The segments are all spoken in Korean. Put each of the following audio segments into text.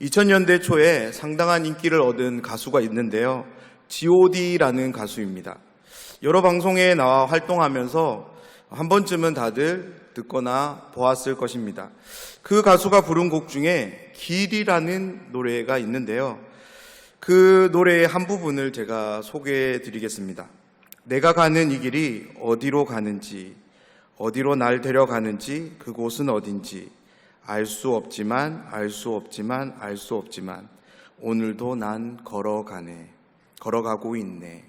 2000년대 초에 상당한 인기를 얻은 가수가 있는데요. G.O.D라는 가수입니다. 여러 방송에 나와 활동하면서 한 번쯤은 다들 듣거나 보았을 것입니다. 그 가수가 부른 곡 중에 길이라는 노래가 있는데요. 그 노래의 한 부분을 제가 소개해 드리겠습니다. 내가 가는 이 길이 어디로 가는지, 어디로 날 데려가는지, 그곳은 어딘지 알 수 없지만 오늘도 난 걸어가고 있네.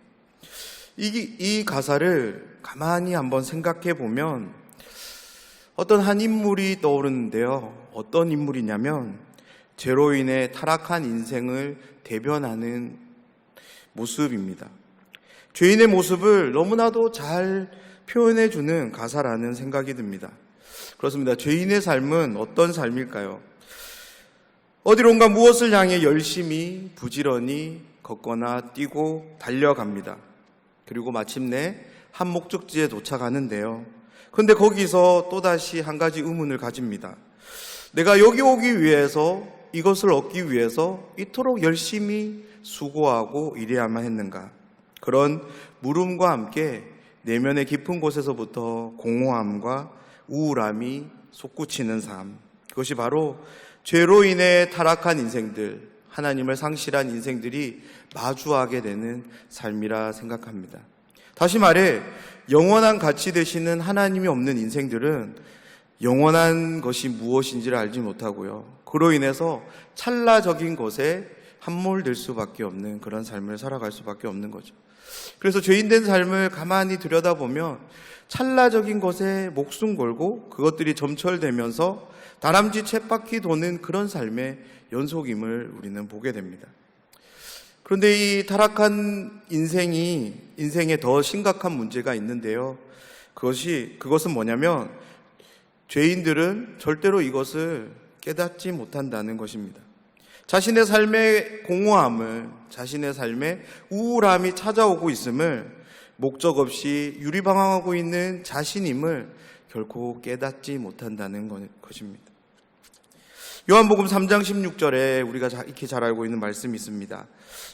이 가사를 가만히 한번 생각해 보면 어떤 한 인물이 떠오르는데요. 어떤 인물이냐면 죄로 인해 타락한 인생을 대변하는 모습입니다. 죄인의 모습을 너무나도 잘 표현해주는 가사라는 생각이 듭니다. 그렇습니다. 죄인의 삶은 어떤 삶일까요? 어디론가 무엇을 향해 열심히 부지런히 걷거나 뛰고 달려갑니다. 그리고 마침내 한 목적지에 도착하는데요. 그런데 거기서 또다시 한 가지 의문을 가집니다. 내가 여기 오기 위해서, 이것을 얻기 위해서 이토록 열심히 수고하고 일해야만 했는가? 그런 물음과 함께 내면의 깊은 곳에서부터 공허함과 우울함이 솟구치는 삶, 그것이 바로 죄로 인해 타락한 인생들, 하나님을 상실한 인생들이 마주하게 되는 삶이라 생각합니다. 다시 말해 영원한 가치 되시는 하나님이 없는 인생들은 영원한 것이 무엇인지를 알지 못하고요, 그로 인해서 찰나적인 것에 함몰될 수밖에 없는 그런 삶을 살아갈 수밖에 없는 거죠. 그래서 죄인된 삶을 가만히 들여다보면 찰나적인 것에 목숨 걸고 그것들이 점철되면서 다람쥐 쳇바퀴 도는 그런 삶의 연속임을 우리는 보게 됩니다. 그런데 이 타락한 인생에 더 심각한 문제가 있는데요. 그것은 뭐냐면 죄인들은 절대로 이것을 깨닫지 못한다는 것입니다. 자신의 삶의 공허함을, 자신의 삶의 우울함이 찾아오고 있음을 목적 없이 유리방황하고 있는 자신임을 결코 깨닫지 못한다는 것입니다. 요한복음 3장 16절에 우리가 익히 잘 알고 있는 말씀이 있습니다.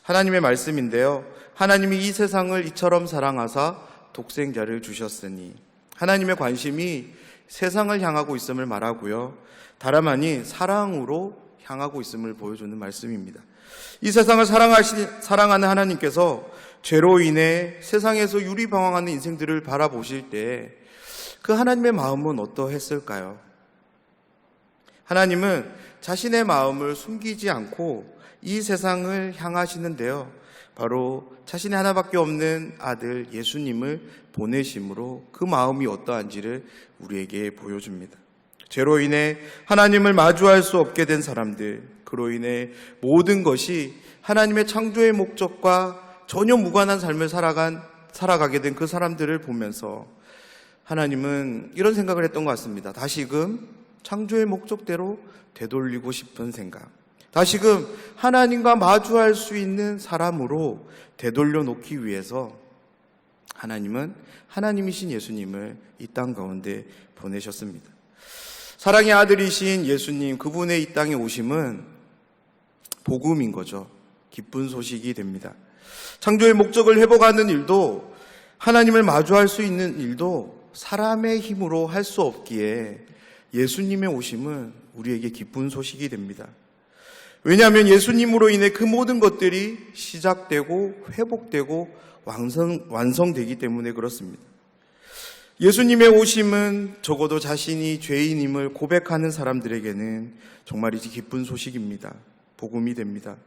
하나님의 말씀인데요. 하나님이 이 세상을 이처럼 사랑하사 독생자를 주셨으니, 하나님의 관심이 세상을 향하고 있음을 말하고요, 다름 아닌 사랑으로 향하고 있음을 보여주는 말씀입니다. 이 세상을 사랑하는 하나님께서 죄로 인해 세상에서 유리방황하는 인생들을 바라보실 때 그 하나님의 마음은 어떠했을까요? 하나님은 자신의 마음을 숨기지 않고 이 세상을 향하시는데요, 바로 자신의 하나밖에 없는 아들 예수님을 보내심으로 그 마음이 어떠한지를 우리에게 보여줍니다. 죄로 인해 하나님을 마주할 수 없게 된 사람들, 그로 인해 모든 것이 하나님의 창조의 목적과 전혀 무관한 삶을 살아가게 된 그 사람들을 보면서 하나님은 이런 생각을 했던 것 같습니다. 다시금 창조의 목적대로 되돌리고 싶은 생각, 다시금 하나님과 마주할 수 있는 사람으로 되돌려 놓기 위해서 하나님은 하나님이신 예수님을 이 땅 가운데 보내셨습니다. 사랑의 아들이신 예수님, 그분의 이 땅에 오심은 복음인 거죠. 기쁜 소식이 됩니다. 창조의 목적을 회복하는 일도, 하나님을 마주할 수 있는 일도 사람의 힘으로 할 수 없기에 예수님의 오심은 우리에게 기쁜 소식이 됩니다. 왜냐하면 예수님으로 인해 그 모든 것들이 시작되고 회복되고 완성되기 때문에 그렇습니다. 예수님의 오심은 적어도 자신이 죄인임을 고백하는 사람들에게는 정말이지 기쁜 소식입니다. 복음이 됩니다.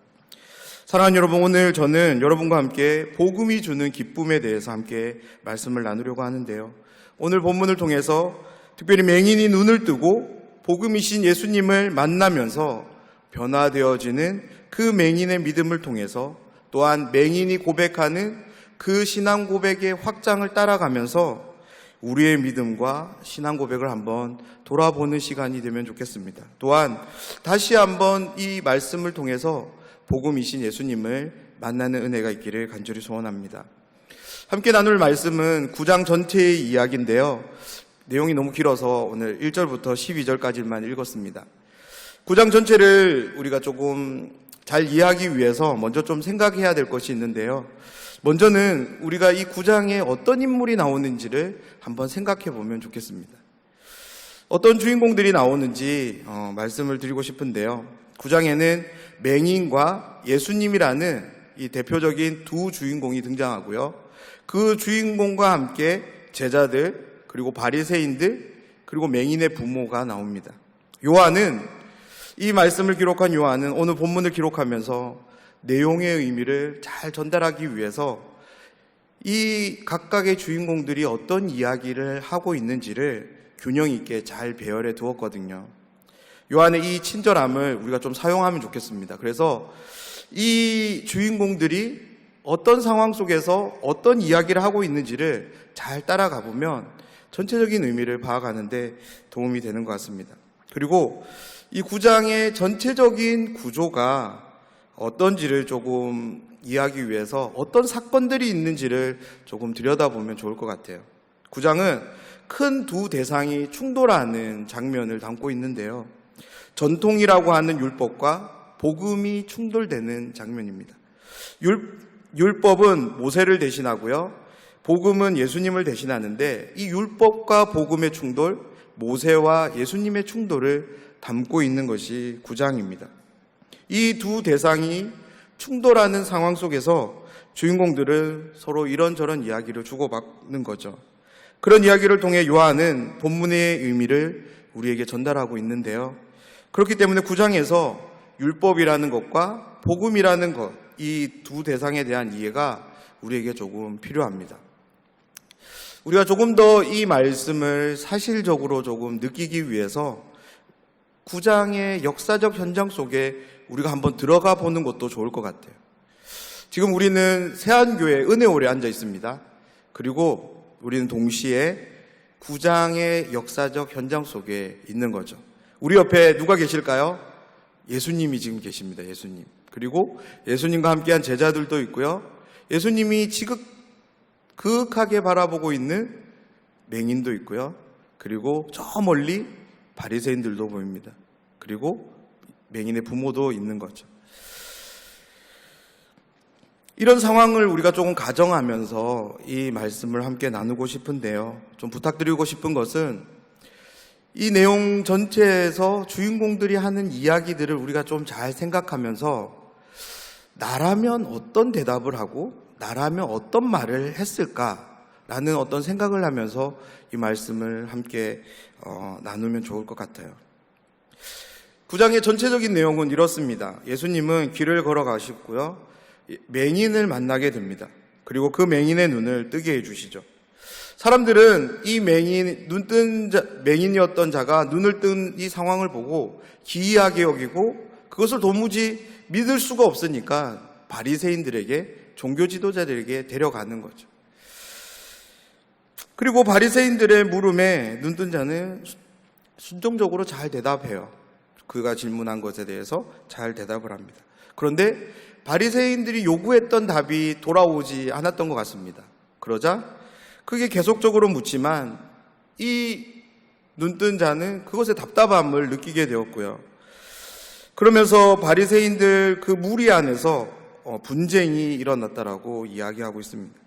사랑하는 여러분, 오늘 저는 여러분과 함께 복음이 주는 기쁨에 대해서 함께 말씀을 나누려고 하는데요. 오늘 본문을 통해서 특별히 맹인이 눈을 뜨고 복음이신 예수님을 만나면서 변화되어지는 그 맹인의 믿음을 통해서, 또한 맹인이 고백하는 그 신앙 고백의 확장을 따라가면서 우리의 믿음과 신앙 고백을 한번 돌아보는 시간이 되면 좋겠습니다. 또한 다시 한번 이 말씀을 통해서 복음이신 예수님을 만나는 은혜가 있기를 간절히 소원합니다. 함께 나눌 말씀은 9장 전체의 이야기인데요. 내용이 너무 길어서 오늘 1절부터 12절까지만 읽었습니다. 9장 전체를 우리가 조금 잘 이해하기 위해서 먼저 좀 생각해야 될 것이 있는데요. 먼저는 우리가 이 9장에 어떤 인물이 나오는지를 한번 생각해 보면 좋겠습니다. 어떤 주인공들이 나오는지 말씀을 드리고 싶은데요. 9장에는 맹인과 예수님이라는 이 대표적인 두 주인공이 등장하고요. 그 주인공과 함께 제자들, 그리고 바리새인들, 그리고 맹인의 부모가 나옵니다. 요한은, 이 말씀을 기록한 요한은 오늘 본문을 기록하면서 내용의 의미를 잘 전달하기 위해서 이 각각의 주인공들이 어떤 이야기를 하고 있는지를 균형 있게 잘 배열해 두었거든요. 요한의 이 친절함을 우리가 좀 사용하면 좋겠습니다. 그래서 이 주인공들이 어떤 상황 속에서 어떤 이야기를 하고 있는지를 잘 따라가 보면 전체적인 의미를 파악하는데 도움이 되는 것 같습니다. 그리고 이 9장의 전체적인 구조가 어떤지를 조금 이해하기 위해서 어떤 사건들이 있는지를 조금 들여다보면 좋을 것 같아요. 9장은 큰 두 대상이 충돌하는 장면을 담고 있는데요. 전통이라고 하는 율법과 복음이 충돌되는 장면입니다. 율법은 모세를 대신하고요. 복음은 예수님을 대신하는데 이 율법과 복음의 충돌, 모세와 예수님의 충돌을 담고 있는 것이 9장입니다. 이 두 대상이 충돌하는 상황 속에서 주인공들은 서로 이런저런 이야기를 주고받는 거죠. 그런 이야기를 통해 요한은 본문의 의미를 우리에게 전달하고 있는데요. 그렇기 때문에 9장에서 율법이라는 것과 복음이라는 것, 이 두 대상에 대한 이해가 우리에게 조금 필요합니다. 우리가 조금 더 이 말씀을 사실적으로 조금 느끼기 위해서 9장의 역사적 현장 속에 우리가 한번 들어가 보는 것도 좋을 것 같아요. 지금 우리는 세안교회 은혜홀에 앉아 있습니다. 그리고 우리는 동시에 9장의 역사적 현장 속에 있는 거죠. 우리 옆에 누가 계실까요? 예수님이 지금 계십니다. 예수님. 그리고 예수님과 함께한 제자들도 있고요. 예수님이 지극하게 바라보고 있는 맹인도 있고요. 그리고 저 멀리 바리새인들도 보입니다. 그리고 맹인의 부모도 있는 거죠. 이런 상황을 우리가 조금 가정하면서 이 말씀을 함께 나누고 싶은데요. 좀 부탁드리고 싶은 것은 이 내용 전체에서 주인공들이 하는 이야기들을 우리가 좀 잘 생각하면서 나라면 어떤 대답을 하고 나라면 어떤 말을 했을까라는 어떤 생각을 하면서 이 말씀을 함께 나누면 좋을 것 같아요. 9장의 전체적인 내용은 이렇습니다. 예수님은 길을 걸어가시고요. 맹인을 만나게 됩니다. 그리고 그 맹인의 눈을 뜨게 해주시죠. 사람들은 이 맹인이었던 자가 눈을 뜬 이 상황을 보고 기이하게 여기고 그것을 도무지 믿을 수가 없으니까 바리새인들에게, 종교 지도자들에게 데려가는 거죠. 그리고 바리새인들의 물음에 눈뜬 자는 순종적으로 잘 대답해요. 그가 질문한 것에 대해서 잘 대답을 합니다. 그런데 바리새인들이 요구했던 답이 돌아오지 않았던 것 같습니다. 그러자 그게 계속적으로 묻지만 이 눈뜬 자는 그것에 답답함을 느끼게 되었고요. 그러면서 바리새인들 그 무리 안에서 분쟁이 일어났다라고 이야기하고 있습니다.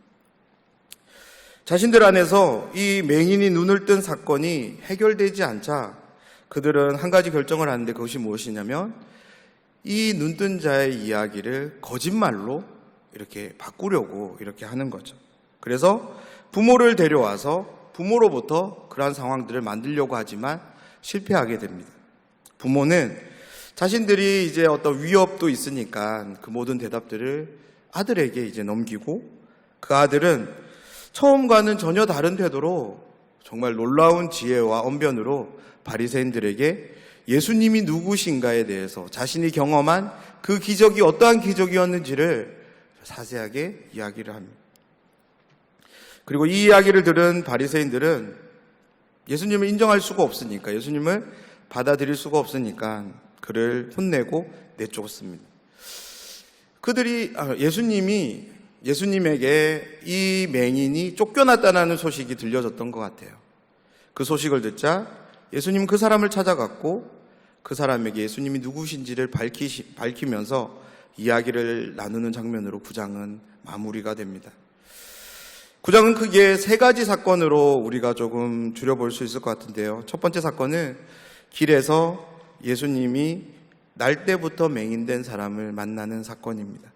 자신들 안에서 이 맹인이 눈을 뜬 사건이 해결되지 않자 그들은 한 가지 결정을 하는데 그것이 무엇이냐면 이 눈뜬 자의 이야기를 거짓말로 이렇게 바꾸려고 이렇게 하는 거죠. 그래서 부모를 데려와서 부모로부터 그러한 상황들을 만들려고 하지만 실패하게 됩니다. 부모는 자신들이 이제 어떤 위협도 있으니까 그 모든 대답들을 아들에게 이제 넘기고 그 아들은 처음과는 전혀 다른 태도로 정말 놀라운 지혜와 언변으로 바리새인들에게 예수님이 누구신가에 대해서 자신이 경험한 그 기적이 어떠한 기적이었는지를 자세하게 이야기를 합니다. 그리고 이 이야기를 들은 바리새인들은 예수님을 인정할 수가 없으니까, 예수님을 받아들일 수가 없으니까 그를 혼내고 내쫓습니다. 그들이 예수님에게 이 맹인이 쫓겨났다는 소식이 들려졌던 것 같아요. 그 소식을 듣자 예수님은 그 사람을 찾아갔고 그 사람에게 예수님이 누구신지를 밝히면서 이야기를 나누는 장면으로 9장은 마무리가 됩니다. 9장은 크게 세 가지 사건으로 우리가 조금 줄여볼 수 있을 것 같은데요. 첫 번째 사건은 길에서 예수님이 날 때부터 맹인된 사람을 만나는 사건입니다.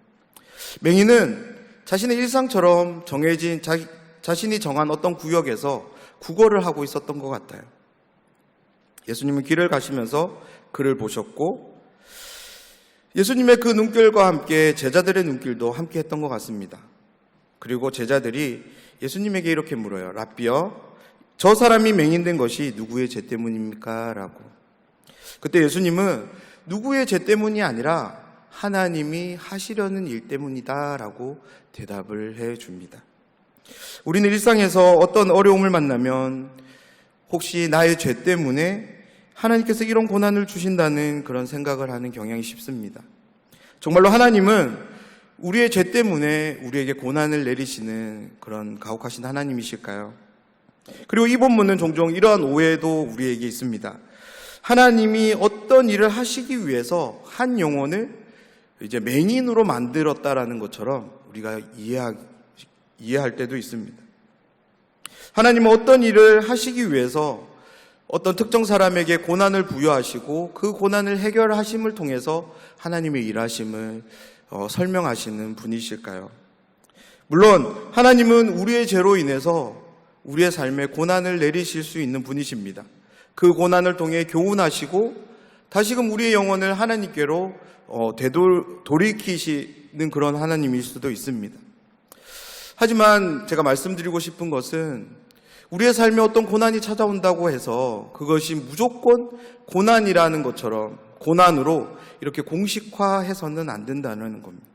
맹인은 자신의 일상처럼 정해진 자신이 정한 어떤 구역에서 구걸을 하고 있었던 것 같아요. 예수님은 길을 가시면서 그를 보셨고 예수님의 그 눈길과 함께 제자들의 눈길도 함께 했던 것 같습니다. 그리고 제자들이 예수님에게 이렇게 물어요. 랍비여, 저 사람이 맹인된 것이 누구의 죄 때문입니까? 라고. 그때 예수님은 누구의 죄 때문이 아니라 하나님이 하시려는 일 때문이다 라고 대답을 해 줍니다. 우리는 일상에서 어떤 어려움을 만나면 혹시 나의 죄 때문에 하나님께서 이런 고난을 주신다는 그런 생각을 하는 경향이 쉽습니다. 정말로 하나님은 우리의 죄 때문에 우리에게 고난을 내리시는 그런 가혹하신 하나님이실까요? 그리고 이 본문은 종종 이러한 오해도 우리에게 있습니다. 하나님이 어떤 일을 하시기 위해서 한 영혼을 이제 맹인으로 만들었다라는 것처럼 우리가 이해할 때도 있습니다. 하나님은 어떤 일을 하시기 위해서 어떤 특정 사람에게 고난을 부여하시고 그 고난을 해결하심을 통해서 하나님의 일하심을 설명하시는 분이실까요? 물론 하나님은 우리의 죄로 인해서 우리의 삶에 고난을 내리실 수 있는 분이십니다. 그 고난을 통해 교훈하시고 다시금 우리의 영혼을 하나님께로 돌이키시는 그런 하나님일 수도 있습니다. 하지만 제가 말씀드리고 싶은 것은 우리의 삶에 어떤 고난이 찾아온다고 해서 그것이 무조건 고난이라는 것처럼 고난으로 이렇게 공식화해서는 안 된다는 겁니다.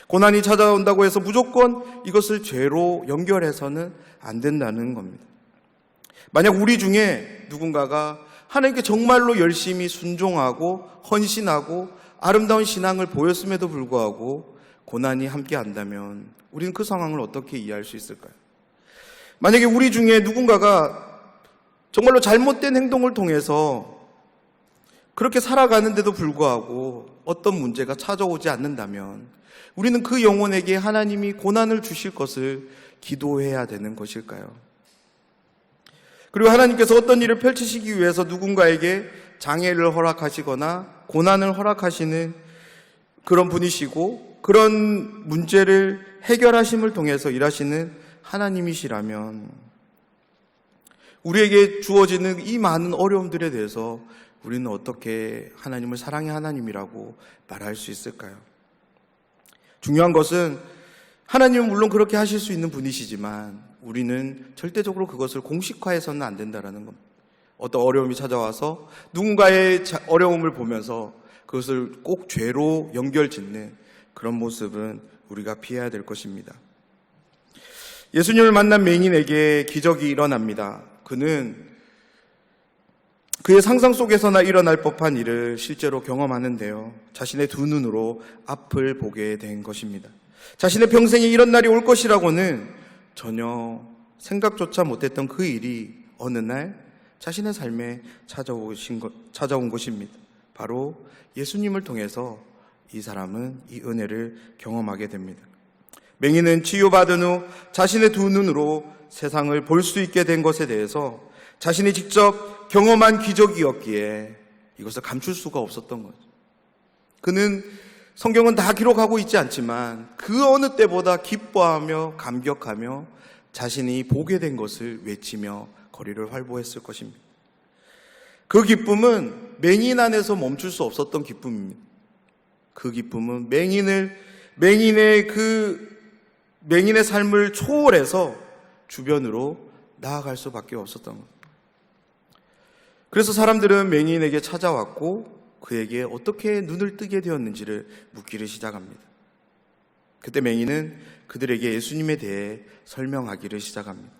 고난이 찾아온다고 해서 무조건 이것을 죄로 연결해서는 안 된다는 겁니다. 만약 우리 중에 누군가가 하나님께 정말로 열심히 순종하고 헌신하고 아름다운 신앙을 보였음에도 불구하고 고난이 함께 한다면 우리는 그 상황을 어떻게 이해할 수 있을까요? 만약에 우리 중에 누군가가 정말로 잘못된 행동을 통해서 그렇게 살아가는데도 불구하고 어떤 문제가 찾아오지 않는다면 우리는 그 영혼에게 하나님이 고난을 주실 것을 기도해야 되는 것일까요? 그리고 하나님께서 어떤 일을 펼치시기 위해서 누군가에게 장애를 허락하시거나 고난을 허락하시는 그런 분이시고 그런 문제를 해결하심을 통해서 일하시는 하나님이시라면 우리에게 주어지는 이 많은 어려움들에 대해서 우리는 어떻게 하나님을 사랑의 하나님이라고 말할 수 있을까요? 중요한 것은 하나님은 물론 그렇게 하실 수 있는 분이시지만 우리는 절대적으로 그것을 공식화해서는 안 된다는 겁니다. 어떤 어려움이 찾아와서 누군가의 어려움을 보면서 그것을 꼭 죄로 연결짓는 그런 모습은 우리가 피해야 될 것입니다. 예수님을 만난 맹인에게 기적이 일어납니다. 그는 그의 상상 속에서나 일어날 법한 일을 실제로 경험하는데요. 자신의 두 눈으로 앞을 보게 된 것입니다. 자신의 평생에 이런 날이 올 것이라고는 전혀 생각조차 못했던 그 일이 어느 날 자신의 삶에 찾아온 것입니다. 바로 예수님을 통해서 이 사람은 이 은혜를 경험하게 됩니다. 맹인은 치유받은 후 자신의 두 눈으로 세상을 볼 수 있게 된 것에 대해서 자신이 직접 경험한 기적이었기에 이것을 감출 수가 없었던 거죠. 그는 성경은 다 기록하고 있지 않지만 그 어느 때보다 기뻐하며 감격하며 자신이 보게 된 것을 외치며 거리를 활보했을 것입니다. 그 기쁨은 맹인 안에서 멈출 수 없었던 기쁨입니다. 그 기쁨은 맹인의 삶을 초월해서 주변으로 나아갈 수밖에 없었던 것. 그래서 사람들은 맹인에게 찾아왔고 그에게 어떻게 눈을 뜨게 되었는지를 묻기를 시작합니다. 그때 맹인은 그들에게 예수님에 대해 설명하기를 시작합니다.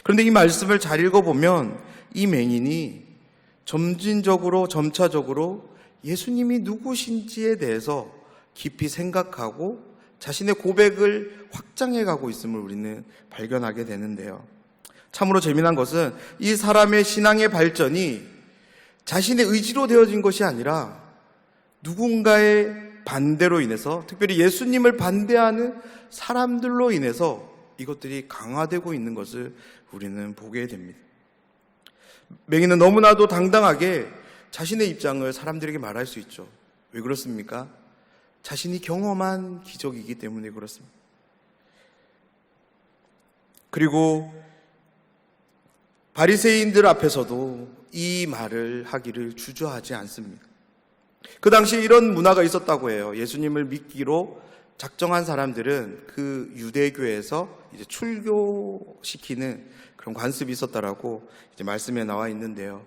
그런데 이 말씀을 잘 읽어보면 이 맹인이 점차적으로 예수님이 누구신지에 대해서 깊이 생각하고 자신의 고백을 확장해가고 있음을 우리는 발견하게 되는데요. 참으로 재미난 것은 이 사람의 신앙의 발전이 자신의 의지로 되어진 것이 아니라 누군가의 반대로 인해서, 특별히 예수님을 반대하는 사람들로 인해서 이것들이 강화되고 있는 것을 우리는 보게 됩니다. 맹인은 너무나도 당당하게 자신의 입장을 사람들에게 말할 수 있죠. 왜 그렇습니까? 자신이 경험한 기적이기 때문에 그렇습니다. 그리고 바리새인들 앞에서도 이 말을 하기를 주저하지 않습니다. 그 당시에 이런 문화가 있었다고 해요. 예수님을 믿기로 작정한 사람들은 그 유대교에서 이제 출교시키는 그런 관습이 있었다라고 이제 말씀에 나와 있는데요.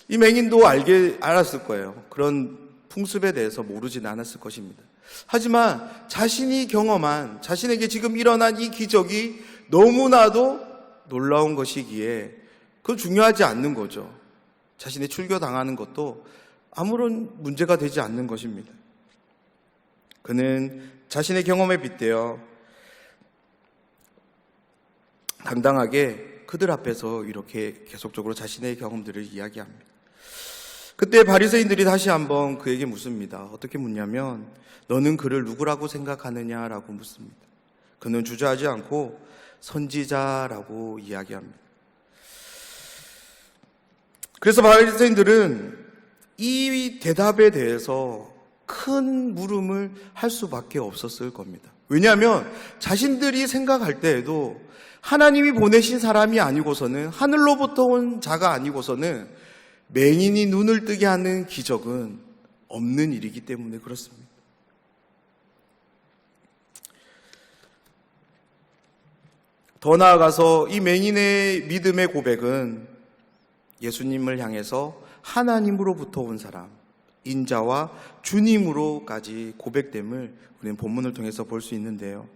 이 맹인도 알았을 거예요. 그런 풍습에 대해서 모르지는 않았을 것입니다. 하지만 자신이 경험한, 자신에게 지금 일어난 이 기적이 너무나도 놀라운 것이기에 그건 중요하지 않는 거죠. 자신이 출교당하는 것도 아무런 문제가 되지 않는 것입니다. 그는 자신의 경험에 빗대어 당당하게 그들 앞에서 이렇게 계속적으로 자신의 경험들을 이야기합니다. 그때 바리새인들이 다시 한번 그에게 묻습니다. 어떻게 묻냐면 너는 그를 누구라고 생각하느냐라고 묻습니다. 그는 주저하지 않고 선지자라고 이야기합니다. 그래서 바리새인들은 이 대답에 대해서 큰 물음을 할 수밖에 없었을 겁니다. 왜냐하면 자신들이 생각할 때에도 하나님이 보내신 사람이 아니고서는, 하늘로부터 온 자가 아니고서는 맹인이 눈을 뜨게 하는 기적은 없는 일이기 때문에 그렇습니다. 더 나아가서 이 맹인의 믿음의 고백은 예수님을 향해서 하나님으로부터 온 사람, 인자와 주님으로까지 고백됨을 우리는 본문을 통해서 볼 수 있는데요.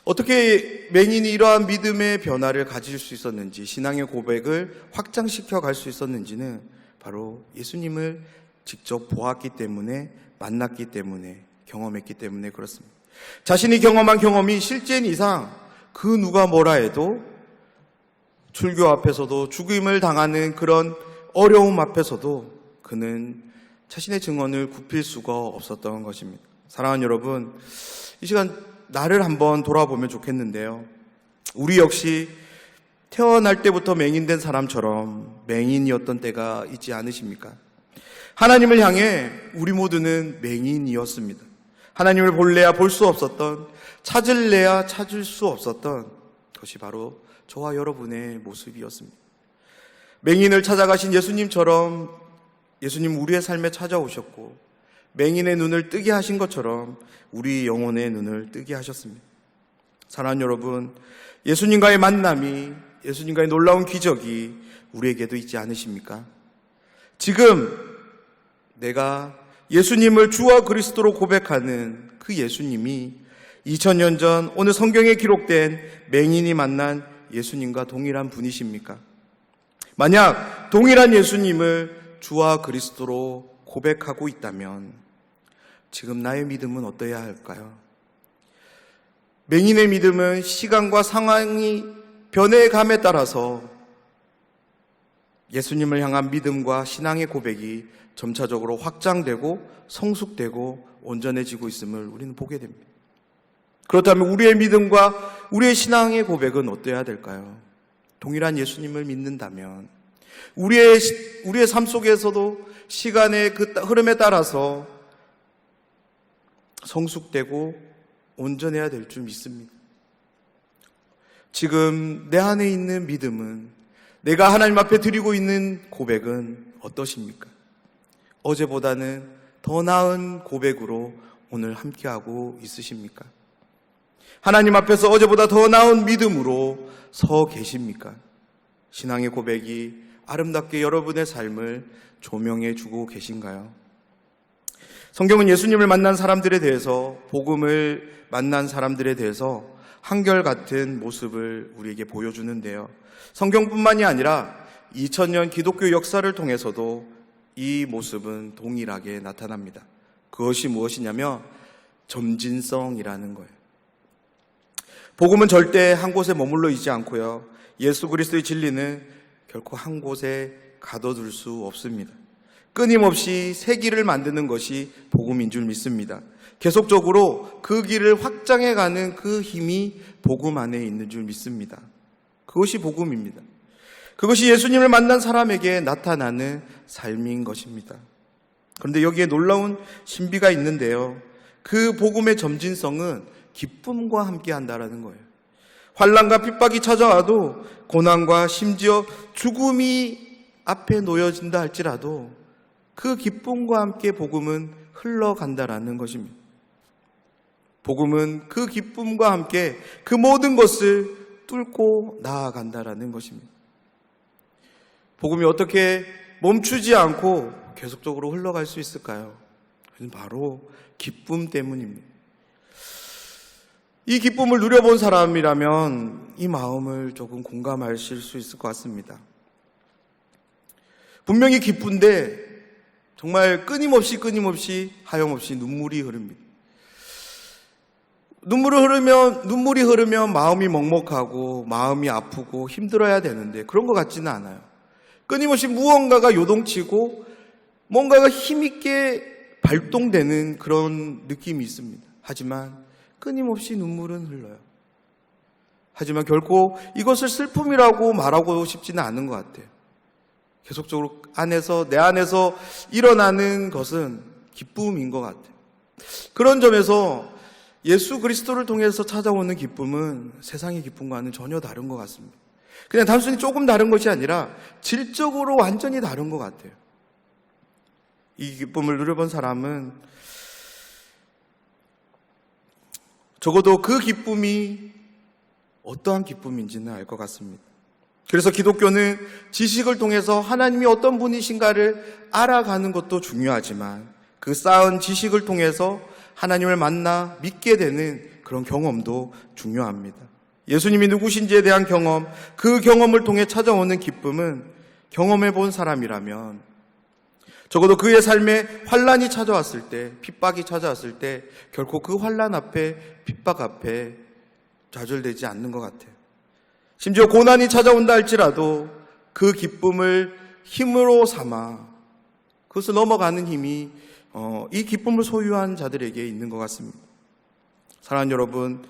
어떻게 맹인이 이러한 믿음의 변화를 가질 수 있었는지, 신앙의 고백을 확장시켜 갈 수 있었는지는 바로 예수님을 직접 보았기 때문에, 만났기 때문에, 경험했기 때문에 그렇습니다. 자신이 경험한 경험이 실제인 이상 그 누가 뭐라 해도 출교 앞에서도, 죽임을 당하는 그런 어려움 앞에서도 그는 자신의 증언을 굽힐 수가 없었던 것입니다. 사랑하는 여러분, 이 시간 나를 한번 돌아보면 좋겠는데요. 우리 역시 태어날 때부터 맹인된 사람처럼 맹인이었던 때가 있지 않으십니까? 하나님을 향해 우리 모두는 맹인이었습니다. 하나님을 볼래야 볼 수 없었던, 찾을래야 찾을 수 없었던 것이 바로 저와 여러분의 모습이었습니다. 맹인을 찾아가신 예수님처럼 예수님 우리의 삶에 찾아오셨고, 맹인의 눈을 뜨게 하신 것처럼 우리 영혼의 눈을 뜨게 하셨습니다. 사랑하는 여러분, 예수님과의 만남이, 예수님과의 놀라운 기적이 우리에게도 있지 않으십니까? 지금 내가 예수님을 주와 그리스도로 고백하는 그 예수님이 2000년 전 오늘 성경에 기록된 맹인이 만난 예수님과 동일한 분이십니까? 만약 동일한 예수님을 주와 그리스도로 고백하고 있다면 지금 나의 믿음은 어떠해야 할까요? 맹인의 믿음은 시간과 상황이 변해감에 따라서 예수님을 향한 믿음과 신앙의 고백이 점차적으로 확장되고 성숙되고 온전해지고 있음을 우리는 보게 됩니다. 그렇다면 우리의 믿음과 우리의 신앙의 고백은 어떠해야 될까요? 동일한 예수님을 믿는다면 우리의 삶 속에서도 시간의 그 흐름에 따라서 성숙되고 온전해야 될 줄 믿습니다. 지금 내 안에 있는 믿음은, 내가 하나님 앞에 드리고 있는 고백은 어떠십니까? 어제보다는 더 나은 고백으로 오늘 함께하고 있으십니까? 하나님 앞에서 어제보다 더 나은 믿음으로 서 계십니까? 신앙의 고백이 아름답게 여러분의 삶을 조명해 주고 계신가요? 성경은 예수님을 만난 사람들에 대해서, 복음을 만난 사람들에 대해서 한결같은 모습을 우리에게 보여주는데요. 성경뿐만이 아니라 2000년 기독교 역사를 통해서도 이 모습은 동일하게 나타납니다. 그것이 무엇이냐면 점진성이라는 거예요. 복음은 절대 한 곳에 머물러 있지 않고요. 예수 그리스도의 진리는 결코 한 곳에 가둬둘 수 없습니다. 끊임없이 새 길을 만드는 것이 복음인 줄 믿습니다. 계속적으로 그 길을 확장해가는 그 힘이 복음 안에 있는 줄 믿습니다. 그것이 복음입니다. 그것이 예수님을 만난 사람에게 나타나는 삶인 것입니다. 그런데 여기에 놀라운 신비가 있는데요. 그 복음의 점진성은 기쁨과 함께 한다라는 거예요. 환난과 핍박이 찾아와도, 고난과 심지어 죽음이 앞에 놓여진다 할지라도 그 기쁨과 함께 복음은 흘러간다라는 것입니다. 복음은 그 기쁨과 함께 그 모든 것을 뚫고 나아간다라는 것입니다. 복음이 어떻게 멈추지 않고 계속적으로 흘러갈 수 있을까요? 그것은 바로 기쁨 때문입니다. 이 기쁨을 누려본 사람이라면 이 마음을 조금 공감하실 수 있을 것 같습니다. 분명히 기쁜데 정말 끊임없이 하염없이 눈물이 흐릅니다. 눈물이 흐르면 마음이 먹먹하고 마음이 아프고 힘들어야 되는데 그런 것 같지는 않아요. 끊임없이 무언가가 요동치고 뭔가가 힘있게 발동되는 그런 느낌이 있습니다. 하지만 끊임없이 눈물은 흘러요. 하지만 결코 이것을 슬픔이라고 말하고 싶지는 않은 것 같아요. 계속적으로 내 안에서 일어나는 것은 기쁨인 것 같아요. 그런 점에서 예수 그리스도를 통해서 찾아오는 기쁨은 세상의 기쁨과는 전혀 다른 것 같습니다. 그냥 단순히 조금 다른 것이 아니라 질적으로 완전히 다른 것 같아요. 이 기쁨을 누려본 사람은 적어도 그 기쁨이 어떠한 기쁨인지는 알 것 같습니다. 그래서 기독교는 지식을 통해서 하나님이 어떤 분이신가를 알아가는 것도 중요하지만 그 쌓은 지식을 통해서 하나님을 만나 믿게 되는 그런 경험도 중요합니다. 예수님이 누구신지에 대한 경험, 그 경험을 통해 찾아오는 기쁨은 경험해 본 사람이라면 적어도 그의 삶에 환난이 찾아왔을 때, 핍박이 찾아왔을 때 결코 그 환난 앞에, 핍박 앞에 좌절되지 않는 것 같아요. 심지어 고난이 찾아온다 할지라도 그 기쁨을 힘으로 삼아 그것을 넘어가는 힘이 이 기쁨을 소유한 자들에게 있는 것 같습니다. 사랑하는 여러분,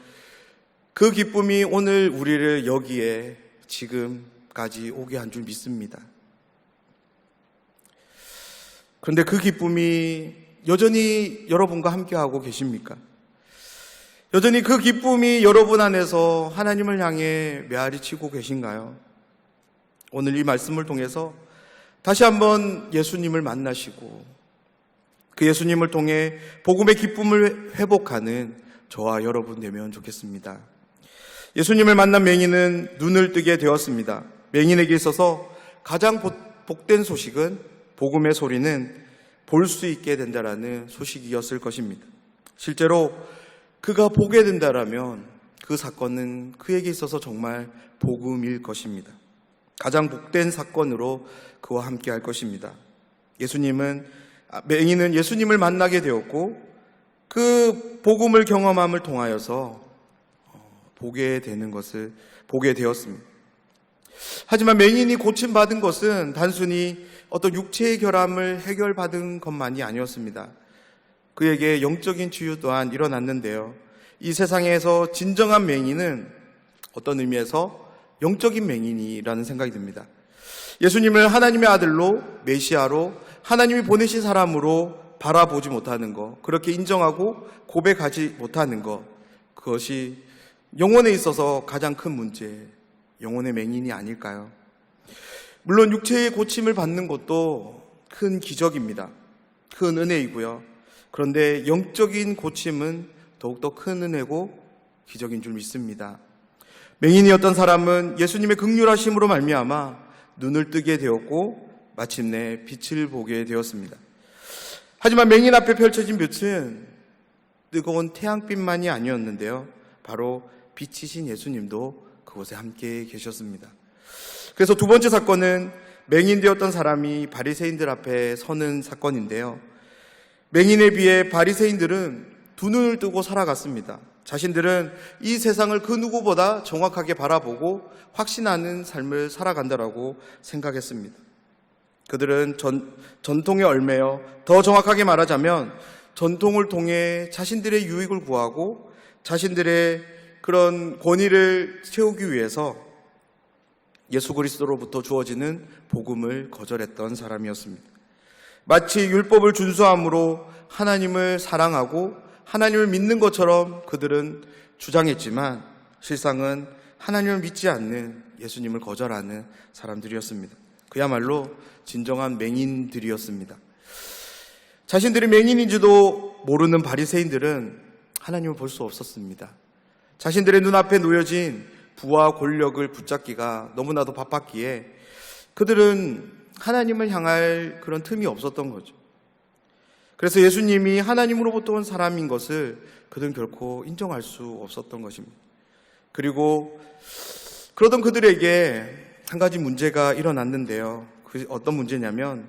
그 기쁨이 오늘 우리를 여기에 지금까지 오게 한 줄 믿습니다. 그런데 그 기쁨이 여전히 여러분과 함께하고 계십니까? 여전히 그 기쁨이 여러분 안에서 하나님을 향해 메아리 치고 계신가요? 오늘 이 말씀을 통해서 다시 한번 예수님을 만나시고 그 예수님을 통해 복음의 기쁨을 회복하는 저와 여러분 되면 좋겠습니다. 예수님을 만난 맹인은 눈을 뜨게 되었습니다. 맹인에게 있어서 가장 복된 소식은, 복음의 소리는 볼 수 있게 된다라는 소식이었을 것입니다. 실제로 그가 보게 된다라면 그 사건은 그에게 있어서 정말 복음일 것입니다. 가장 복된 사건으로 그와 함께 할 것입니다. 맹인은 예수님을 만나게 되었고 그 복음을 경험함을 통하여서 보게 되었습니다. 하지만 맹인이 고침받은 것은 단순히 어떤 육체의 결함을 해결받은 것만이 아니었습니다. 그에게 영적인 치유 또한 일어났는데요. 이 세상에서 진정한 맹인은 어떤 의미에서 영적인 맹인이라는 생각이 듭니다. 예수님을 하나님의 아들로, 메시아로, 하나님이 보내신 사람으로 바라보지 못하는 것, 그렇게 인정하고 고백하지 못하는 것, 그것이 영혼에 있어서 가장 큰 문제, 영혼의 맹인이 아닐까요? 물론 육체의 고침을 받는 것도 큰 기적입니다. 큰 은혜이고요. 그런데 영적인 고침은 더욱더 큰 은혜고 기적인 줄 믿습니다. 맹인이었던 사람은 예수님의 긍휼하심으로 말미암아 눈을 뜨게 되었고 마침내 빛을 보게 되었습니다. 하지만 맹인 앞에 펼쳐진 빛은 뜨거운 태양빛만이 아니었는데요. 바로 빛이신 예수님도 그곳에 함께 계셨습니다. 그래서 두 번째 사건은 맹인 되었던 사람이 바리새인들 앞에 서는 사건인데요. 맹인에 비해 바리새인들은 두 눈을 뜨고 살아갔습니다. 자신들은 이 세상을 그 누구보다 정확하게 바라보고 확신하는 삶을 살아간다라고 생각했습니다. 그들은 전통에 얽매여, 더 정확하게 말하자면 전통을 통해 자신들의 유익을 구하고 자신들의 그런 권위를 채우기 위해서 예수 그리스도로부터 주어지는 복음을 거절했던 사람이었습니다. 마치 율법을 준수함으로 하나님을 사랑하고 하나님을 믿는 것처럼 그들은 주장했지만 실상은 하나님을 믿지 않는 예수님을 거절하는 사람들이었습니다. 그야말로 진정한 맹인들이었습니다. 자신들이 맹인인지도 모르는 바리새인들은 하나님을 볼 수 없었습니다. 자신들의 눈앞에 놓여진 부와 권력을 붙잡기가 너무나도 바빴기에 그들은 하나님을 향할 그런 틈이 없었던 거죠. 그래서 예수님이 하나님으로부터 온 사람인 것을 그들은 결코 인정할 수 없었던 것입니다. 그리고 그러던 그들에게 한 가지 문제가 일어났는데요. 그 어떤 문제냐면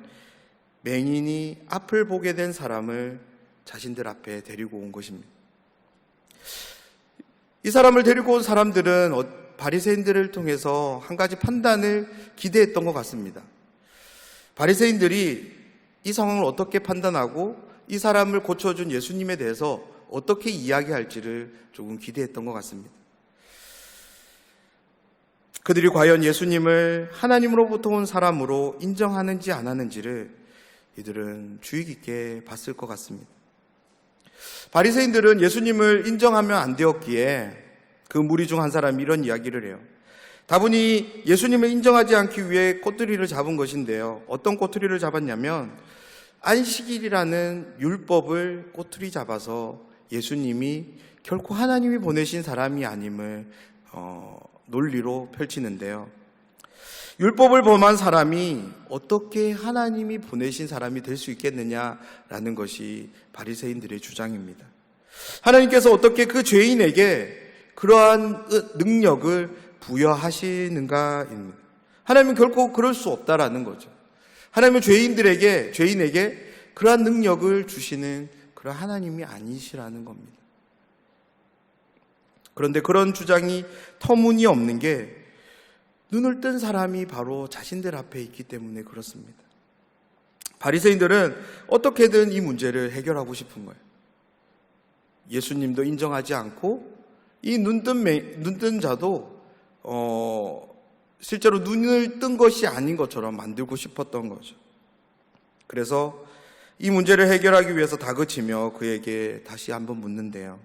맹인이 앞을 보게 된 사람을 자신들 앞에 데리고 온 것입니다. 이 사람을 데리고 온 사람들은 바리새인들을 통해서 한 가지 판단을 기대했던 것 같습니다. 바리새인들이 이 상황을 어떻게 판단하고 이 사람을 고쳐준 예수님에 대해서 어떻게 이야기할지를 조금 기대했던 것 같습니다. 그들이 과연 예수님을 하나님으로부터 온 사람으로 인정하는지 안 하는지를 이들은 주의 깊게 봤을 것 같습니다. 바리새인들은 예수님을 인정하면 안 되었기에 그 무리 중 한 사람이 이런 이야기를 해요. 다분히 예수님을 인정하지 않기 위해 꼬투리를 잡은 것인데요. 어떤 꼬투리를 잡았냐면 안식일이라는 율법을 꼬투리 잡아서 예수님이 결코 하나님이 보내신 사람이 아님을 논리로 펼치는데요. 율법을 범한 사람이 어떻게 하나님이 보내신 사람이 될 수 있겠느냐라는 것이 바리새인들의 주장입니다. 하나님께서 어떻게 그 죄인에게 그러한 능력을 부여하시는가입니다. 하나님은 결코 그럴 수 없다라는 거죠. 하나님은 죄인에게 그러한 능력을 주시는 그런 하나님이 아니시라는 겁니다. 그런데 그런 주장이 터무니없는 게 눈을 뜬 사람이 바로 자신들 앞에 있기 때문에 그렇습니다. 바리새인들은 어떻게든 이 문제를 해결하고 싶은 거예요. 예수님도 인정하지 않고 이 눈뜬 자도 실제로 눈을 뜬 것이 아닌 것처럼 만들고 싶었던 거죠. 그래서 이 문제를 해결하기 위해서 다그치며 그에게 다시 한번 묻는데요.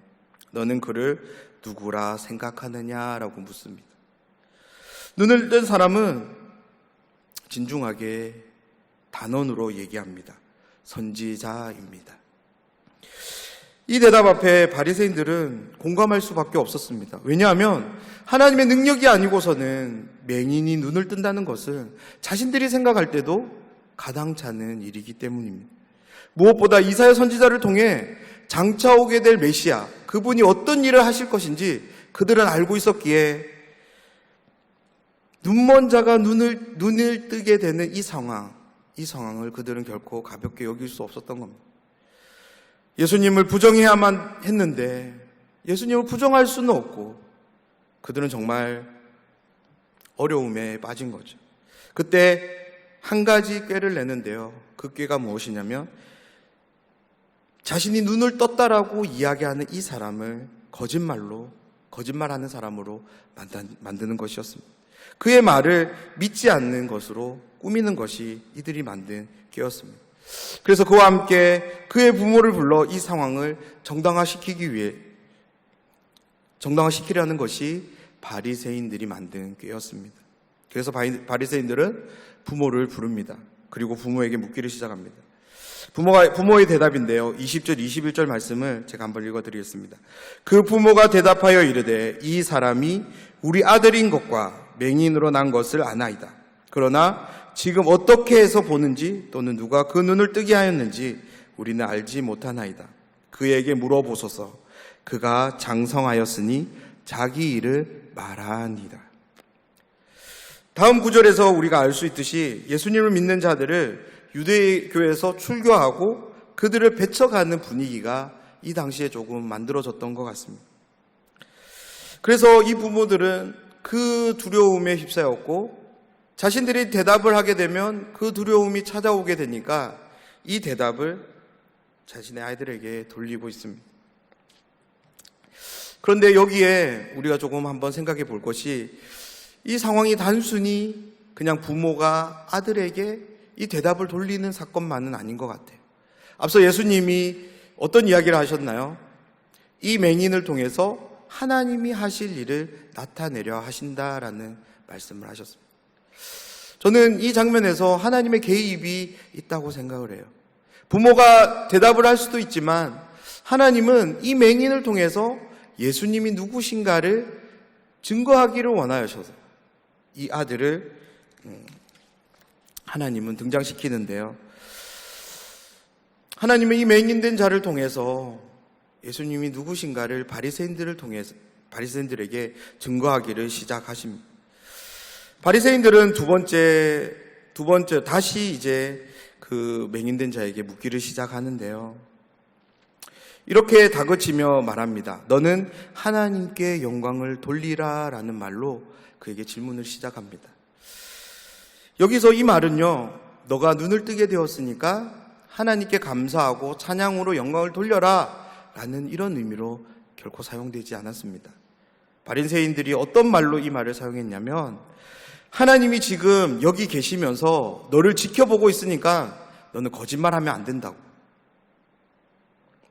너는 그를 누구라 생각하느냐라고 묻습니다. 눈을 뜬 사람은 진중하게 단언으로 얘기합니다. 선지자입니다. 이 대답 앞에 바리새인들은 공감할 수밖에 없었습니다. 왜냐하면 하나님의 능력이 아니고서는 맹인이 눈을 뜬다는 것은 자신들이 생각할 때도 가당찮은 일이기 때문입니다. 무엇보다 이사야 선지자를 통해 장차 오게 될 메시아, 그분이 어떤 일을 하실 것인지 그들은 알고 있었기에 눈먼 자가 눈을 뜨게 되는 이 상황을 그들은 결코 가볍게 여길 수 없었던 겁니다. 예수님을 부정해야만 했는데 예수님을 부정할 수는 없고 그들은 정말 어려움에 빠진 거죠. 그때 한 가지 꾀를 내는데요. 그 꾀가 무엇이냐면 자신이 눈을 떴다라고 이야기하는 이 사람을 거짓말하는 사람으로 만드는 것이었습니다. 그의 말을 믿지 않는 것으로 꾸미는 것이 이들이 만든 꾀였습니다. 그래서 그와 함께 그의 부모를 불러 이 상황을 정당화시키려는 것이 바리새인들이 만든 꾀였습니다. 그래서 바리새인들은 부모를 부릅니다. 그리고 부모에게 묻기를 시작합니다. 부모의 대답인데요. 20절, 21절 말씀을 제가 한번 읽어드리겠습니다. 그 부모가 대답하여 이르되 이 사람이 우리 아들인 것과 맹인으로 난 것을 아나이다. 그러나 지금 어떻게 해서 보는지 또는 누가 그 눈을 뜨게 하였는지 우리는 알지 못하나이다. 그에게 물어보소서. 그가 장성하였으니 자기 일을 말하니라. 다음 구절에서 우리가 알 수 있듯이 예수님을 믿는 자들을 유대교에서 출교하고 그들을 배척하는 분위기가 이 당시에 조금 만들어졌던 것 같습니다. 그래서 이 부모들은 그 두려움에 휩싸였고 자신들이 대답을 하게 되면 그 두려움이 찾아오게 되니까 이 대답을 자신의 아이들에게 돌리고 있습니다. 그런데 여기에 우리가 조금 한번 생각해 볼 것이, 이 상황이 단순히 그냥 부모가 아들에게 이 대답을 돌리는 사건만은 아닌 것 같아요. 앞서 예수님이 어떤 이야기를 하셨나요? 이 맹인을 통해서 하나님이 하실 일을 나타내려 하신다라는 말씀을 하셨습니다. 저는 이 장면에서 하나님의 개입이 있다고 생각을 해요. 부모가 대답을 할 수도 있지만 하나님은 이 맹인을 통해서 예수님이 누구신가를 증거하기를 원하셔서 이 아들을 하나님은 등장시키는데요. 하나님은 이 맹인된 자를 통해서 예수님이 누구신가를 바리새인들에게 증거하기를 시작하십니다. 바리새인들은 두 번째 다시 이제 그 맹인된 자에게 묻기를 시작하는데요. 이렇게 다그치며 말합니다. 너는 하나님께 영광을 돌리라 라는 말로 그에게 질문을 시작합니다. 여기서 이 말은요, 너가 눈을 뜨게 되었으니까 하나님께 감사하고 찬양으로 영광을 돌려라 라는 이런 의미로 결코 사용되지 않았습니다. 바리새인들이 어떤 말로 이 말을 사용했냐면, 하나님이 지금 여기 계시면서 너를 지켜보고 있으니까 너는 거짓말하면 안 된다고.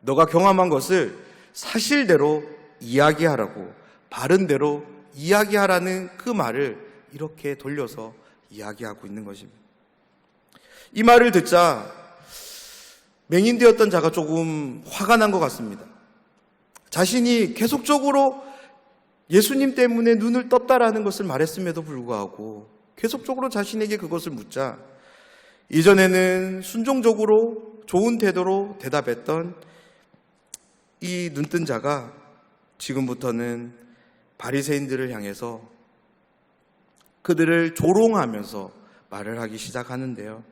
너가 경험한 것을 사실대로 이야기하라고, 바른 대로 이야기하라는 그 말을 이렇게 돌려서 이야기하고 있는 것입니다. 이 말을 듣자 맹인되었던 자가 조금 화가 난 것 같습니다. 자신이 계속적으로 예수님 때문에 눈을 떴다라는 것을 말했음에도 불구하고 계속적으로 자신에게 그것을 묻자, 이전에는 순종적으로 좋은 태도로 대답했던 이 눈뜬 자가 지금부터는 바리새인들을 향해서 그들을 조롱하면서 말을 하기 시작하는데요.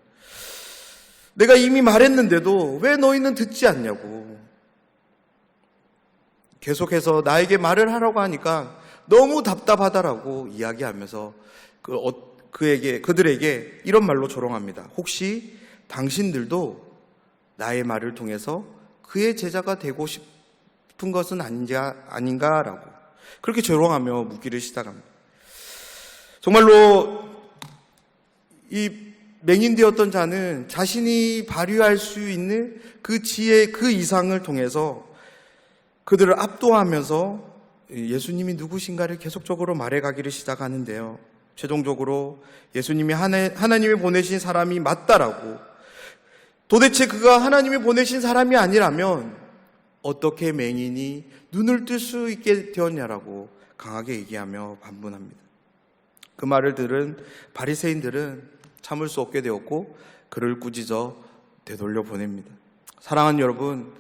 내가 이미 말했는데도 왜 너희는 듣지 않냐고. 계속해서 나에게 말을 하라고 하니까 너무 답답하다라고 이야기하면서 그들에게 이런 말로 조롱합니다. 혹시 당신들도 나의 말을 통해서 그의 제자가 되고 싶은 것은 아닌가라고 그렇게 조롱하며 묻기를 시작합니다. 정말로 이 맹인되었던 자는 자신이 발휘할 수 있는 그 지혜 그 이상을 통해서 그들을 압도하면서 예수님이 누구신가를 계속적으로 말해가기를 시작하는데요. 최종적으로 예수님이 하나님이 보내신 사람이 맞다라고, 도대체 그가 하나님이 보내신 사람이 아니라면 어떻게 맹인이 눈을 뜰 수 있게 되었냐라고 강하게 얘기하며 반문합니다. 그 말을 들은 바리새인들은 참을 수 없게 되었고 그를 꾸짖어 되돌려 보냅니다. 사랑하는 여러분,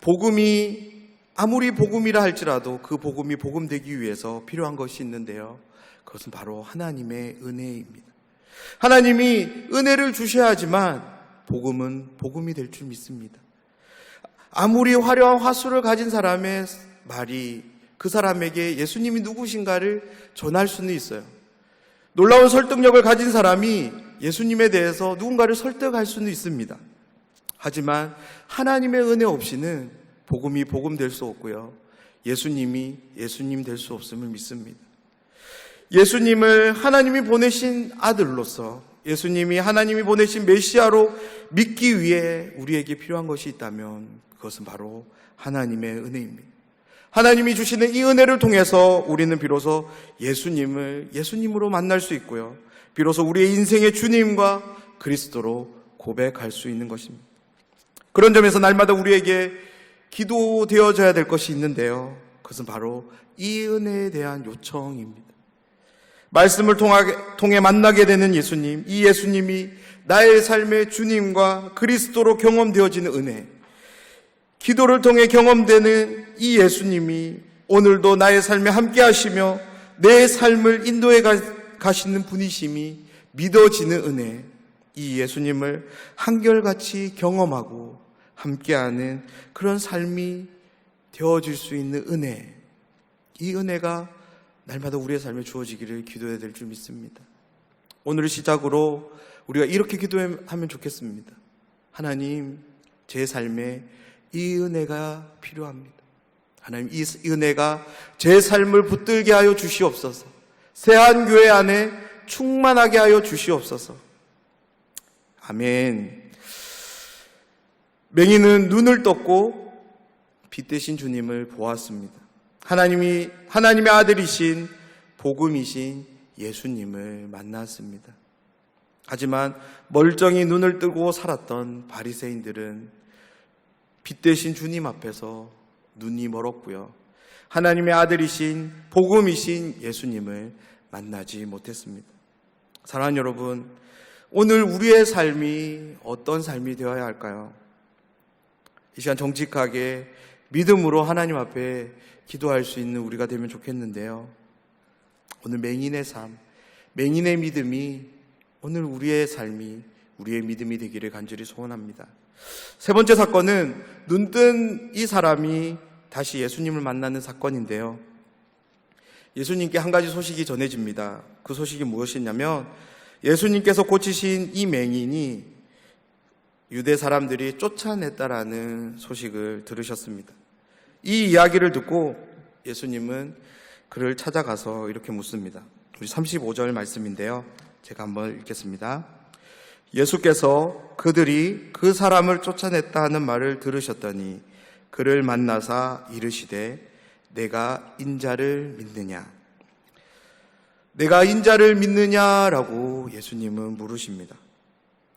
복음이 아무리 복음이라 할지라도 그 복음이 복음되기 위해서 필요한 것이 있는데요. 그것은 바로 하나님의 은혜입니다. 하나님이 은혜를 주셔야 하지만 복음은 복음이 될 줄 믿습니다. 아무리 화려한 화술을 가진 사람의 말이 그 사람에게 예수님이 누구신가를 전할 수는 있어요. 놀라운 설득력을 가진 사람이 예수님에 대해서 누군가를 설득할 수는 있습니다. 하지만 하나님의 은혜 없이는 복음이 복음 될 수 없고요, 예수님이 예수님 될 수 없음을 믿습니다. 예수님을 하나님이 보내신 아들로서, 예수님이 하나님이 보내신 메시아로 믿기 위해 우리에게 필요한 것이 있다면 그것은 바로 하나님의 은혜입니다. 하나님이 주시는 이 은혜를 통해서 우리는 비로소 예수님을 예수님으로 만날 수 있고요, 비로소 우리의 인생의 주님과 그리스도로 고백할 수 있는 것입니다. 그런 점에서 날마다 우리에게 기도되어져야 될 것이 있는데요, 그것은 바로 이 은혜에 대한 요청입니다. 말씀을 통해 만나게 되는 예수님, 이 예수님이 나의 삶의 주님과 그리스도로 경험되어지는 은혜, 기도를 통해 경험되는 이 예수님이 오늘도 나의 삶에 함께 하시며 내 삶을 인도해 가시는 분이심이 믿어지는 은혜, 이 예수님을 한결같이 경험하고 함께하는 그런 삶이 되어질 수 있는 은혜, 이 은혜가 날마다 우리의 삶에 주어지기를 기도해야 될 줄 믿습니다. 오늘을 시작으로 우리가 이렇게 기도하면 좋겠습니다. 하나님, 제 삶에 이 은혜가 필요합니다. 하나님, 이 은혜가 제 삶을 붙들게 하여 주시옵소서. 새한교회 안에 충만하게 하여 주시옵소서. 아멘. 맹인은 눈을 떴고 빛 대신 주님을 보았습니다. 하나님의 아들이신 복음이신 예수님을 만났습니다. 하지만 멀쩡히 눈을 뜨고 살았던 바리새인들은 빛 대신 주님 앞에서 눈이 멀었고요. 하나님의 아들이신 복음이신 예수님을 만나지 못했습니다. 사랑하는 여러분, 오늘 우리의 삶이 어떤 삶이 되어야 할까요? 이 시간 정직하게 믿음으로 하나님 앞에 기도할 수 있는 우리가 되면 좋겠는데요. 오늘 맹인의 삶, 맹인의 믿음이 오늘 우리의 삶이, 우리의 믿음이 되기를 간절히 소원합니다. 세 번째 사건은 눈뜬 이 사람이 다시 예수님을 만나는 사건인데요. 예수님께 한 가지 소식이 전해집니다. 그 소식이 무엇이냐면 예수님께서 고치신 이 맹인이 유대 사람들이 쫓아냈다라는 소식을 들으셨습니다. 이 이야기를 듣고 예수님은 그를 찾아가서 이렇게 묻습니다. 우리 35절 말씀인데요. 제가 한번 읽겠습니다. 예수께서 그들이 그 사람을 쫓아냈다 하는 말을 들으셨더니 그를 만나사 이르시되 내가 인자를 믿느냐? 내가 인자를 믿느냐라고 예수님은 물으십니다.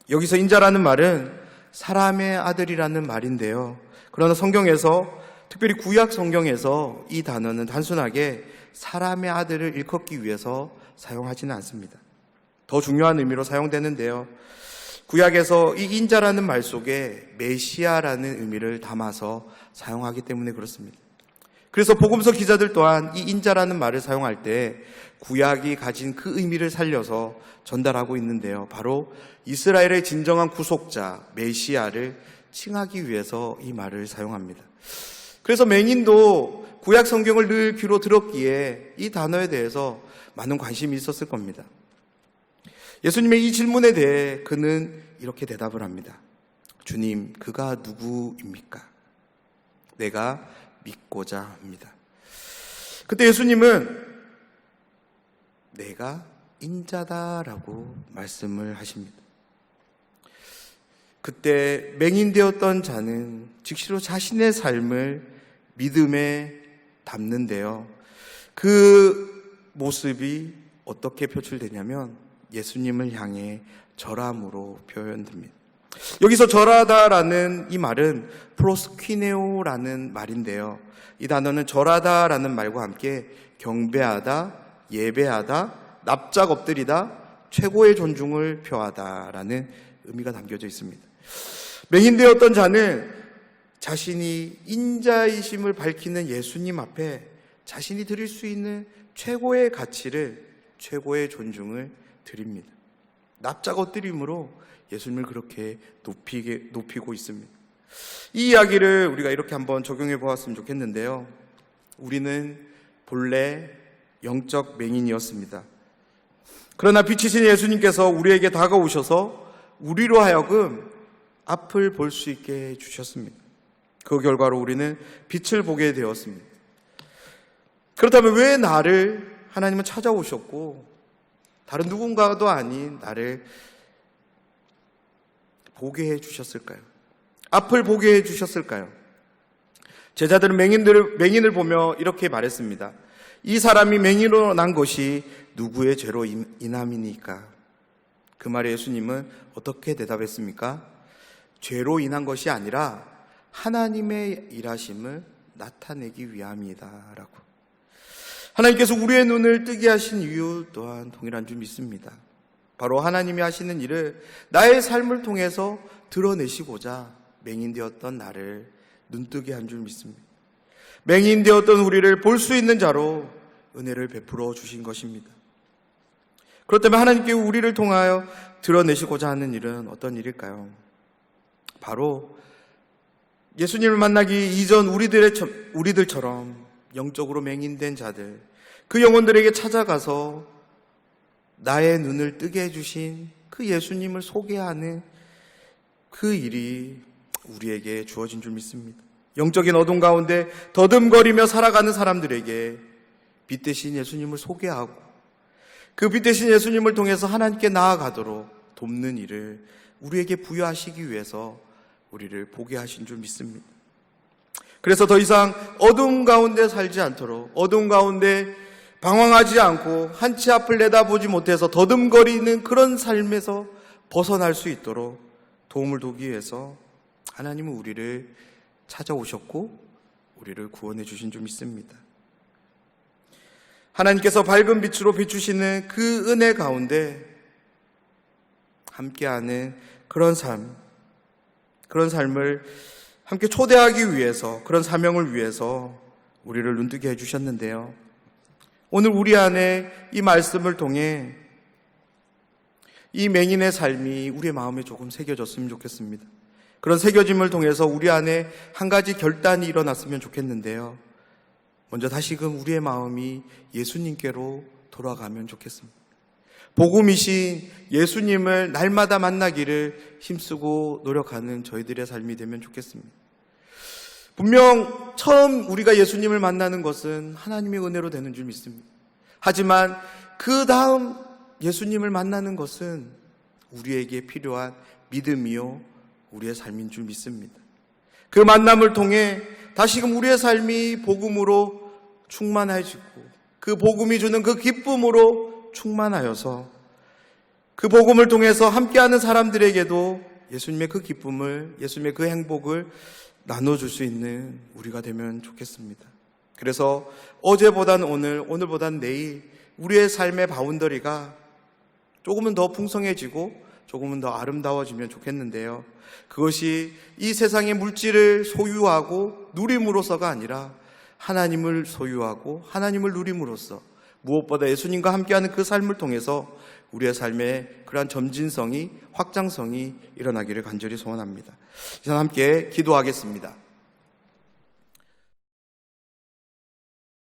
여기서 인자라는 말은 사람의 아들이라는 말인데요. 그러나 성경에서, 특별히 구약 성경에서 이 단어는 단순하게 사람의 아들을 일컫기 위해서 사용하지는 않습니다. 더 중요한 의미로 사용되는데요. 구약에서 이 인자라는 말 속에 메시아라는 의미를 담아서 사용하기 때문에 그렇습니다. 그래서 복음서 기자들 또한 이 인자라는 말을 사용할 때 구약이 가진 그 의미를 살려서 전달하고 있는데요. 바로 이스라엘의 진정한 구속자 메시아를 칭하기 위해서 이 말을 사용합니다. 그래서 맹인도 구약 성경을 늘 귀로 들었기에 이 단어에 대해서 많은 관심이 있었을 겁니다. 예수님의 이 질문에 대해 그는 이렇게 대답을 합니다. 주님, 그가 누구입니까? 내가 믿고자 합니다. 그때 예수님은 내가 인자다라고 말씀을 하십니다. 그때 맹인되었던 자는 즉시로 자신의 삶을 믿음에 담는데요. 그 모습이 어떻게 표출되냐면 예수님을 향해 절함으로 표현됩니다. 여기서 절하다라는 이 말은 프로스퀴네오라는 말인데요. 이 단어는 절하다라는 말과 함께 경배하다, 예배하다, 납작 엎드리다, 최고의 존중을 표하다라는 의미가 담겨져 있습니다. 맹인되었던 자는 자신이 인자이심을 밝히는 예수님 앞에 자신이 드릴 수 있는 최고의 가치를, 최고의 존중을 드립니다. 납작 엎드림으로 예수님을 그렇게 높이고 있습니다. 이 이야기를 우리가 이렇게 한번 적용해 보았으면 좋겠는데요. 우리는 본래 영적 맹인이었습니다. 그러나 빛이신 예수님께서 우리에게 다가오셔서 우리로 하여금 앞을 볼 수 있게 해주셨습니다. 그 결과로 우리는 빛을 보게 되었습니다. 그렇다면 왜 나를 하나님은 찾아오셨고 다른 누군가도 아닌 나를 보게 해주셨을까요? 앞을 보게 해주셨을까요? 제자들은 맹인을 보며 이렇게 말했습니다. 이 사람이 맹인으로 난 것이 누구의 죄로 인함이니까? 그 말에 예수님은 어떻게 대답했습니까? 죄로 인한 것이 아니라 하나님의 일하심을 나타내기 위함이다 라고. 하나님께서 우리의 눈을 뜨게 하신 이유 또한 동일한 줄 믿습니다. 바로 하나님이 하시는 일을 나의 삶을 통해서 드러내시고자 맹인되었던 나를 눈뜨게 한 줄 믿습니다. 맹인되었던 우리를 볼 수 있는 자로 은혜를 베풀어 주신 것입니다. 그렇다면 하나님께 우리를 통하여 드러내시고자 하는 일은 어떤 일일까요? 바로 예수님을 만나기 이전 우리들처럼 영적으로 맹인된 자들, 그 영혼들에게 찾아가서 나의 눈을 뜨게 해주신 그 예수님을 소개하는 그 일이 우리에게 주어진 줄 믿습니다. 영적인 어둠 가운데 더듬거리며 살아가는 사람들에게 빛 대신 예수님을 소개하고 그 빛 대신 예수님을 통해서 하나님께 나아가도록 돕는 일을 우리에게 부여하시기 위해서 우리를 보게 하신 줄 믿습니다. 그래서 더 이상 어둠 가운데 살지 않도록, 어둠 가운데 방황하지 않고 한치 앞을 내다보지 못해서 더듬거리는 그런 삶에서 벗어날 수 있도록 도움을 도기 위해서 하나님은 우리를 찾아오셨고 우리를 구원해 주신 줄 믿습니다. 하나님께서 밝은 빛으로 비추시는 그 은혜 가운데 함께하는 그런 삶을 함께 초대하기 위해서, 그런 사명을 위해서 우리를 눈뜨게 해주셨는데요. 오늘 우리 안에 이 말씀을 통해 이 맹인의 삶이 우리의 마음에 조금 새겨졌으면 좋겠습니다. 그런 새겨짐을 통해서 우리 안에 한 가지 결단이 일어났으면 좋겠는데요. 먼저 다시금 우리의 마음이 예수님께로 돌아가면 좋겠습니다. 복음이신 예수님을 날마다 만나기를 힘쓰고 노력하는 저희들의 삶이 되면 좋겠습니다. 분명 처음 우리가 예수님을 만나는 것은 하나님의 은혜로 되는 줄 믿습니다. 하지만 그 다음 예수님을 만나는 것은 우리에게 필요한 믿음이요 우리의 삶인 줄 믿습니다. 그 만남을 통해 다시금 우리의 삶이 복음으로 충만해지고 그 복음이 주는 그 기쁨으로 충만하여서 그 복음을 통해서 함께하는 사람들에게도 예수님의 그 기쁨을, 예수님의 그 행복을 나눠줄 수 있는 우리가 되면 좋겠습니다. 그래서 어제보단 오늘, 오늘보단 내일 우리의 삶의 바운더리가 조금은 더 풍성해지고 조금은 더 아름다워지면 좋겠는데요. 그것이 이 세상의 물질을 소유하고 누림으로서가 아니라 하나님을 소유하고 하나님을 누림으로써 무엇보다 예수님과 함께하는 그 삶을 통해서 우리의 삶에 그러한 점진성이, 확장성이 일어나기를 간절히 소원합니다. 이제 함께 기도하겠습니다.